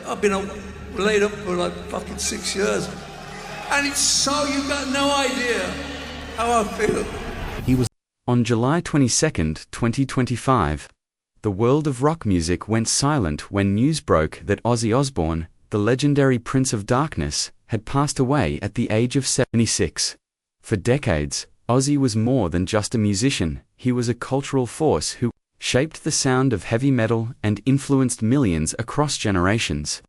I've been laid up for like fucking 6 years. And it's so, you've got no idea how I feel. He was on July 22, 2025. The world of rock music went silent when news broke that Ozzy Osbourne, the legendary Prince of Darkness, had passed away at the age of 76. For decades, Ozzy was more than just a musician. He was a cultural force who shaped the sound of heavy metal and influenced millions across generations.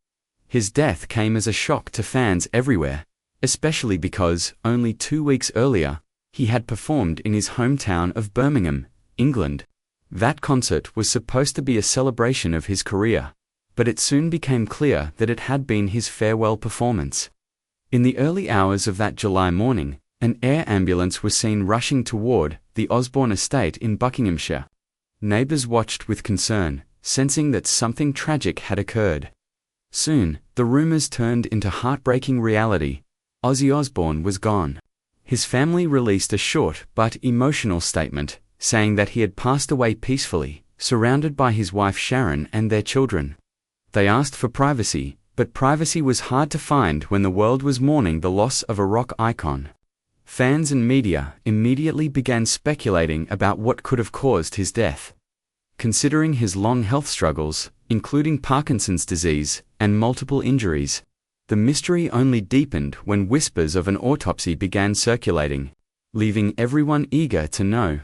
His death came as a shock to fans everywhere, especially because, only 2 weeks earlier, he had performed in his hometown of Birmingham, England. That concert was supposed to be a celebration of his career, but it soon became clear that it had been his farewell performance. In the early hours of that July morning, an air ambulance was seen rushing toward the Osbourne estate in Buckinghamshire. Neighbours watched with concern, sensing that something tragic had occurred. Soon, the rumours turned into heartbreaking reality. Ozzy Osbourne was gone. His family released a short but emotional statement, saying that he had passed away peacefully, surrounded by his wife Sharon and their children. They asked for privacy, but privacy was hard to find when the world was mourning the loss of a rock icon. Fans and media immediately began speculating about what could have caused his death. Considering his long health struggles, including Parkinson's disease and multiple injuries, the mystery only deepened when whispers of an autopsy began circulating, leaving everyone eager to know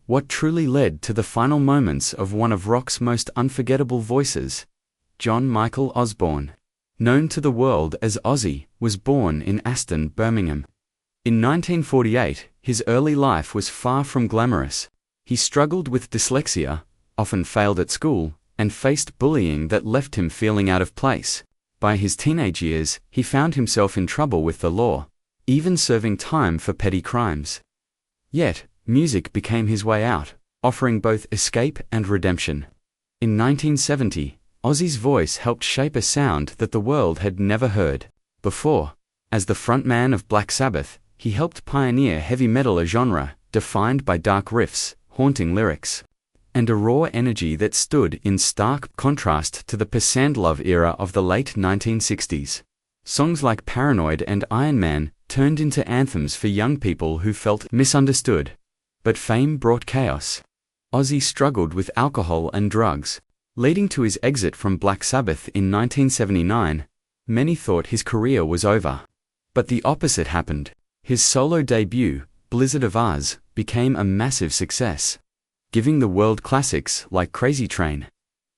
what truly led to the final moments of one of rock's most unforgettable voices. John Michael Osbourne, known to the world as Ozzy, was born in Aston, Birmingham. In 1948, his early life was far from glamorous. He struggled with dyslexia, often failed at school, and faced bullying that left him feeling out of place. By his teenage years, he found himself in trouble with the law, even serving time for petty crimes. Yet, music became his way out, offering both escape and redemption. In 1970, Ozzy's voice helped shape a sound that the world had never heard before. As the frontman of Black Sabbath, he helped pioneer heavy metal, a genre defined by dark riffs, haunting lyrics, and a raw energy that stood in stark contrast to the Peace-and-Love era of the late 1960s. Songs like Paranoid and Iron Man turned into anthems for young people who felt misunderstood. But fame brought chaos. Ozzy struggled with alcohol and drugs, leading to his exit from Black Sabbath in 1979. Many thought his career was over. But the opposite happened. His solo debut, Blizzard of Oz, became a massive success, giving the world classics like Crazy Train.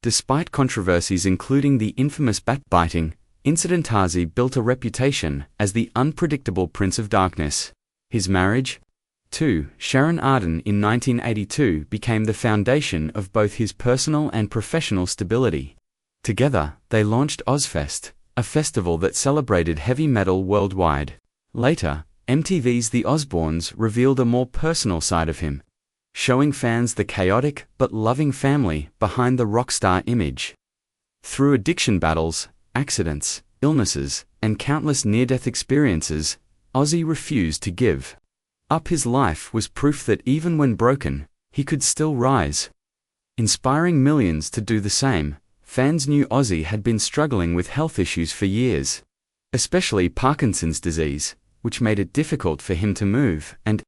Despite controversies including the infamous bat-biting incident, Ozzy built a reputation as the unpredictable Prince of Darkness. His marriage to Sharon Arden in 1982 became the foundation of both his personal and professional stability. Together, they launched Ozfest, a festival that celebrated heavy metal worldwide. Later, MTV's The Osbournes revealed a more personal side of him, showing fans the chaotic but loving family behind the rock star image. Through addiction battles, accidents, illnesses, and countless near-death experiences, Ozzy refused to give up. His life was proof that even when broken, he could still rise. Inspiring millions to do the same, fans knew Ozzy had been struggling with health issues for years, especially Parkinson's disease, which made it difficult for him to move and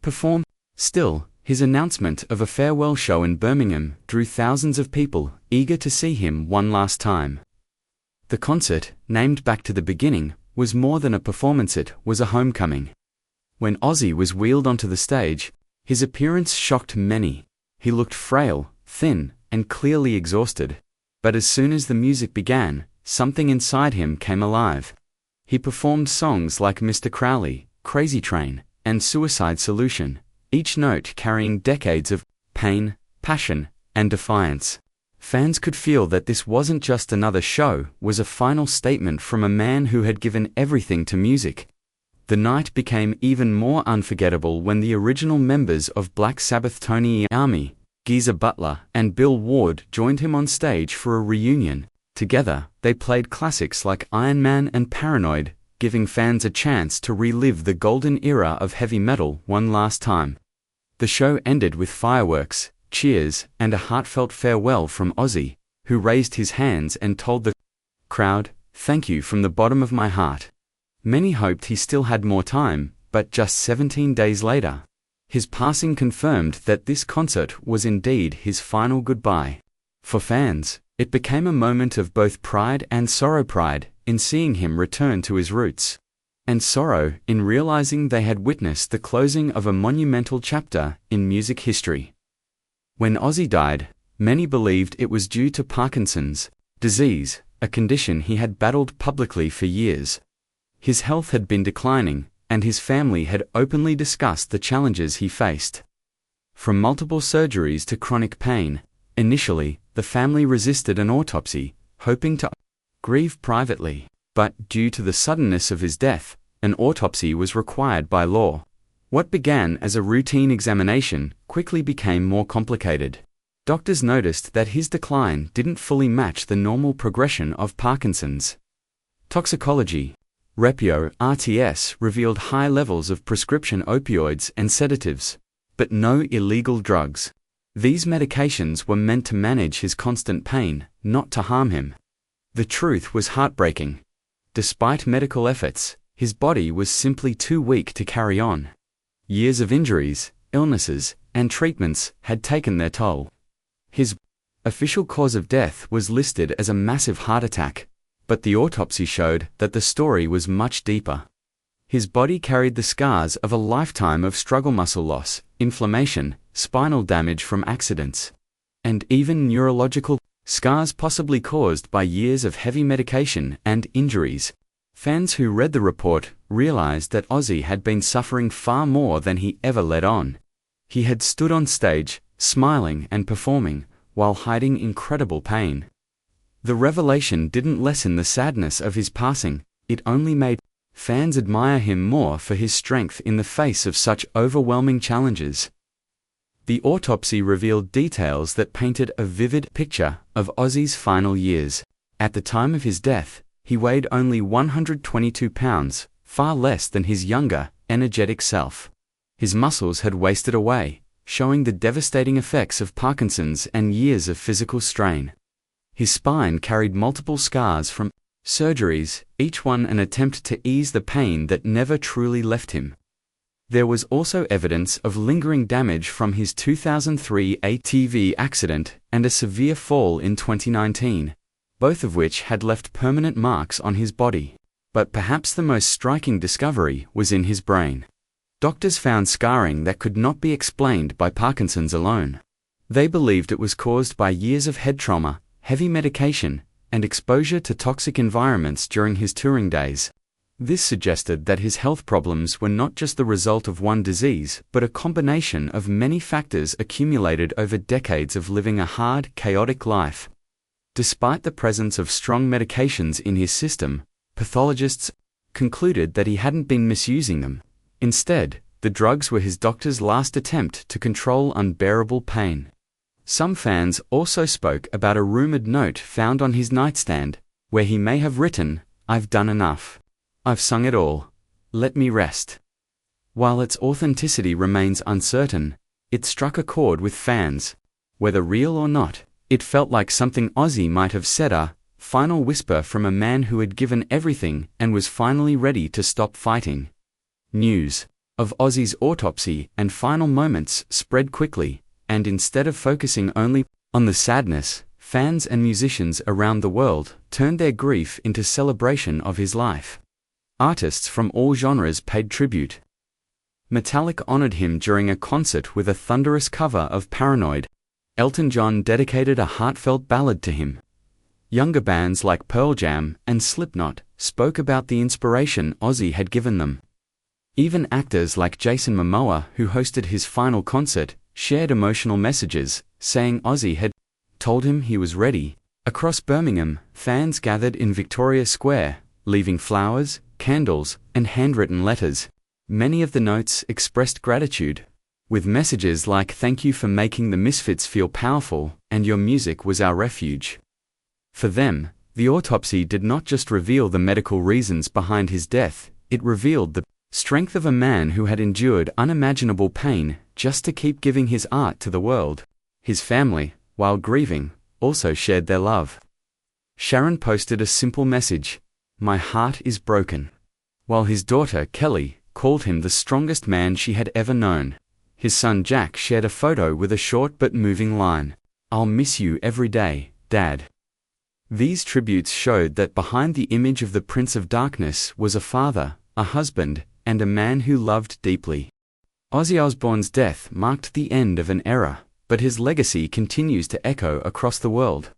perform. Still, his announcement of a farewell show in Birmingham drew thousands of people eager to see him one last time. The concert, named Back to the Beginning, was more than a performance, it was a homecoming. When Ozzy was wheeled onto the stage, his appearance shocked many. He looked frail, thin, and clearly exhausted. But as soon as the music began, something inside him came alive. He performed songs like Mr. Crowley, Crazy Train, and Suicide Solution, each note carrying decades of pain, passion, and defiance. Fans could feel that this wasn't just another show, was a final statement from a man who had given everything to music. The night became even more unforgettable when the original members of Black Sabbath, Tony Iommi, Geezer Butler, and Bill Ward joined him on stage for a reunion. Together, they played classics like Iron Man and Paranoid, giving fans a chance to relive the golden era of heavy metal one last time. The show ended with fireworks, cheers, and a heartfelt farewell from Ozzy, who raised his hands and told the Crowd, thank you from the bottom of my heart. Many hoped he still had more time, but just 17 days later, his passing confirmed that this concert was indeed his final goodbye. For fans, it became a moment of both pride and sorrow. Pride in seeing him return to his roots, and sorrow in realizing they had witnessed the closing of a monumental chapter in music history. When Ozzy died, many believed it was due to Parkinson's disease, a condition he had battled publicly for years. His health had been declining, and his family had openly discussed the challenges he faced. From multiple surgeries to chronic pain, initially, the family resisted an autopsy, hoping to grieve privately, but due to the suddenness of his death, an autopsy was required by law. What began as a routine examination quickly became more complicated. Doctors noticed that his decline didn't fully match the normal progression of Parkinson's. Toxicology, RTS revealed high levels of prescription opioids and sedatives, but no illegal drugs. These medications were meant to manage his constant pain, not to harm him. The truth was heartbreaking. Despite medical efforts, his body was simply too weak to carry on. Years of injuries, illnesses, and treatments had taken their toll. His official cause of death was listed as a massive heart attack, but the autopsy showed that the story was much deeper. His body carried the scars of a lifetime of struggle, muscle loss, inflammation, spinal damage from accidents, and even neurological scars possibly caused by years of heavy medication and injuries. Fans who read the report realized that Ozzy had been suffering far more than he ever let on. He had stood on stage, smiling and performing, while hiding incredible pain. The revelation didn't lessen the sadness of his passing, it only made fans admire him more for his strength in the face of such overwhelming challenges. The autopsy revealed details that painted a vivid picture of Ozzy's final years. At the time of his death, he weighed only 122 pounds, far less than his younger, energetic self. His muscles had wasted away, showing the devastating effects of Parkinson's and years of physical strain. His spine carried multiple scars from surgeries, each one an attempt to ease the pain that never truly left him. There was also evidence of lingering damage from his 2003 ATV accident and a severe fall in 2019, both of which had left permanent marks on his body. But perhaps the most striking discovery was in his brain. Doctors found scarring that could not be explained by Parkinson's alone. They believed it was caused by years of head trauma, heavy medication, and exposure to toxic environments during his touring days. This suggested that his health problems were not just the result of one disease, but a combination of many factors accumulated over decades of living a hard, chaotic life. Despite the presence of strong medications in his system, pathologists concluded that he hadn't been misusing them. Instead, the drugs were his doctor's last attempt to control unbearable pain. Some fans also spoke about a rumored note found on his nightstand, where he may have written, "I've done enough. I've sung it all. Let me rest." While its authenticity remains uncertain, it struck a chord with fans. Whether real or not, it felt like something Ozzy might have said, a final whisper from a man who had given everything and was finally ready to stop fighting. News of Ozzy's autopsy and final moments spread quickly, and instead of focusing only on the sadness, fans and musicians around the world turned their grief into celebration of his life. Artists from all genres paid tribute. Metallica honored him during a concert with a thunderous cover of Paranoid. Elton John dedicated a heartfelt ballad to him. Younger bands like Pearl Jam and Slipknot spoke about the inspiration Ozzy had given them. Even actors like Jason Momoa, who hosted his final concert, shared emotional messages, saying Ozzy had told him he was ready. Across Birmingham, fans gathered in Victoria Square, leaving flowers, candles, and handwritten letters. Many of the notes expressed gratitude, with messages like "Thank you for making the Misfits feel powerful, and your music was our refuge." For them, the autopsy did not just reveal the medical reasons behind his death, it revealed the strength of a man who had endured unimaginable pain just to keep giving his art to the world. His family, while grieving, also shared their love. Sharon posted a simple message: "My heart is broken," while his daughter, Kelly, called him the strongest man she had ever known. His son Jack shared a photo with a short but moving line: "I'll miss you every day, Dad." These tributes showed that behind the image of the Prince of Darkness was a father, a husband, and a man who loved deeply. Ozzy Osbourne's death marked the end of an era, but his legacy continues to echo across the world.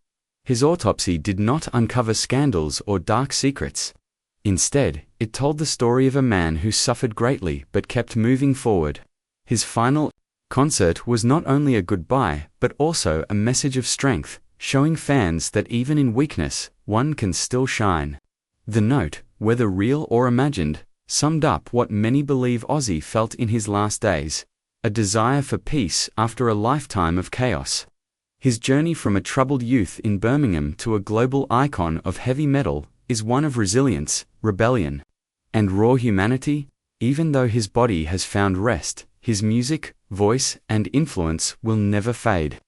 His autopsy did not uncover scandals or dark secrets. Instead, it told the story of a man who suffered greatly but kept moving forward. His final concert was not only a goodbye but also a message of strength, showing fans that even in weakness, one can still shine. The note, whether real or imagined, summed up what many believe Ozzy felt in his last days: a desire for peace after a lifetime of chaos. His journey from a troubled youth in Birmingham to a global icon of heavy metal is one of resilience, rebellion, and raw humanity. Even though his body has found rest, his music, voice, and influence will never fade.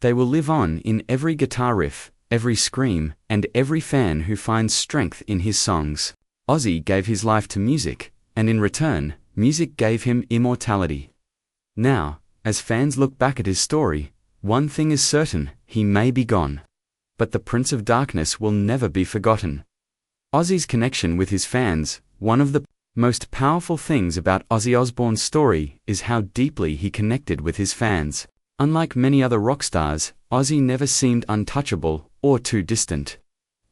They will live on in every guitar riff, every scream, and every fan who finds strength in his songs. Ozzy gave his life to music, and in return, music gave him immortality. Now, as fans look back at his story, one thing is certain: he may be gone, but the Prince of Darkness will never be forgotten. Ozzy's connection with his fans. One of the most powerful things about Ozzy Osbourne's story is how deeply he connected with his fans. Unlike many other rock stars, Ozzy never seemed untouchable or too distant.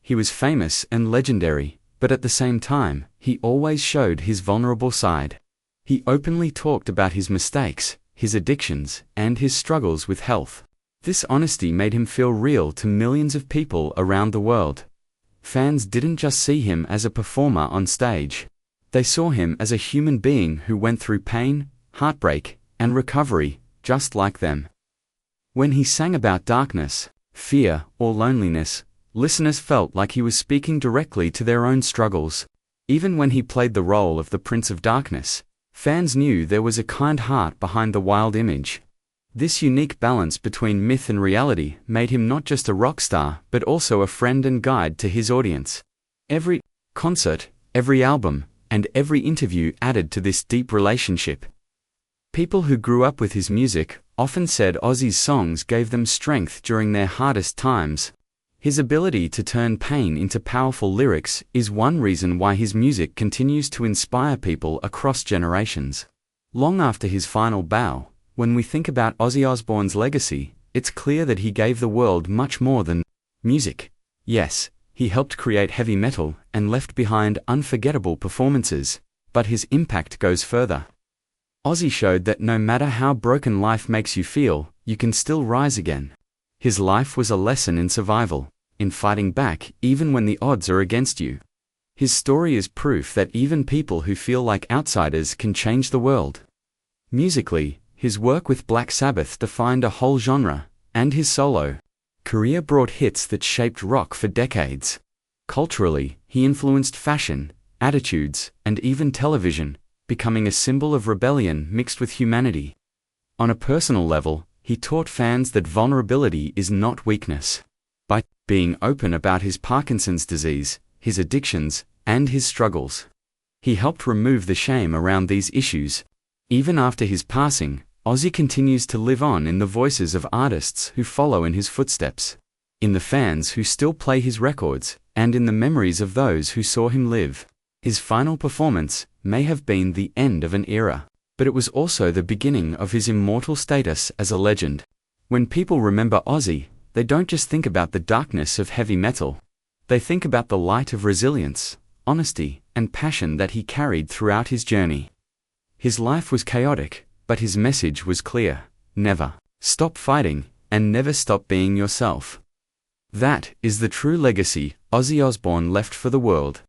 He was famous and legendary, but at the same time, he always showed his vulnerable side. He openly talked about his mistakes, his addictions, and his struggles with health. This honesty made him feel real to millions of people around the world. Fans didn't just see him as a performer on stage. They saw him as a human being who went through pain, heartbreak, and recovery, just like them. When he sang about darkness, fear, or loneliness, listeners felt like he was speaking directly to their own struggles. Even when he played the role of the Prince of Darkness, fans knew there was a kind heart behind the wild image. This unique balance between myth and reality made him not just a rock star but also a friend and guide to his audience. Every concert, every album, and every interview added to this deep relationship. People who grew up with his music often said Ozzy's songs gave them strength during their hardest times. His ability to turn pain into powerful lyrics is one reason why his music continues to inspire people across generations. Long after his final bow, when we think about Ozzy Osbourne's legacy, it's clear that he gave the world much more than music. Yes, he helped create heavy metal and left behind unforgettable performances, but his impact goes further. Ozzy showed that no matter how broken life makes you feel, you can still rise again. His life was a lesson in survival, in fighting back even when the odds are against you. His story is proof that even people who feel like outsiders can change the world. Musically, his work with Black Sabbath defined a whole genre, and his solo career brought hits that shaped rock for decades. Culturally, he influenced fashion, attitudes, and even television, becoming a symbol of rebellion mixed with humanity. On a personal level, he taught fans that vulnerability is not weakness. By being open about his Parkinson's disease, his addictions, and his struggles, he helped remove the shame around these issues. Even after his passing, Ozzy continues to live on in the voices of artists who follow in his footsteps, in the fans who still play his records, and in the memories of those who saw him live. His final performance may have been the end of an era, but it was also the beginning of his immortal status as a legend. When people remember Ozzy, they don't just think about the darkness of heavy metal. They think about the light of resilience, honesty, and passion that he carried throughout his journey. His life was chaotic, but his message was clear: never stop fighting, and never stop being yourself. That is the true legacy Ozzy Osbourne left for the world.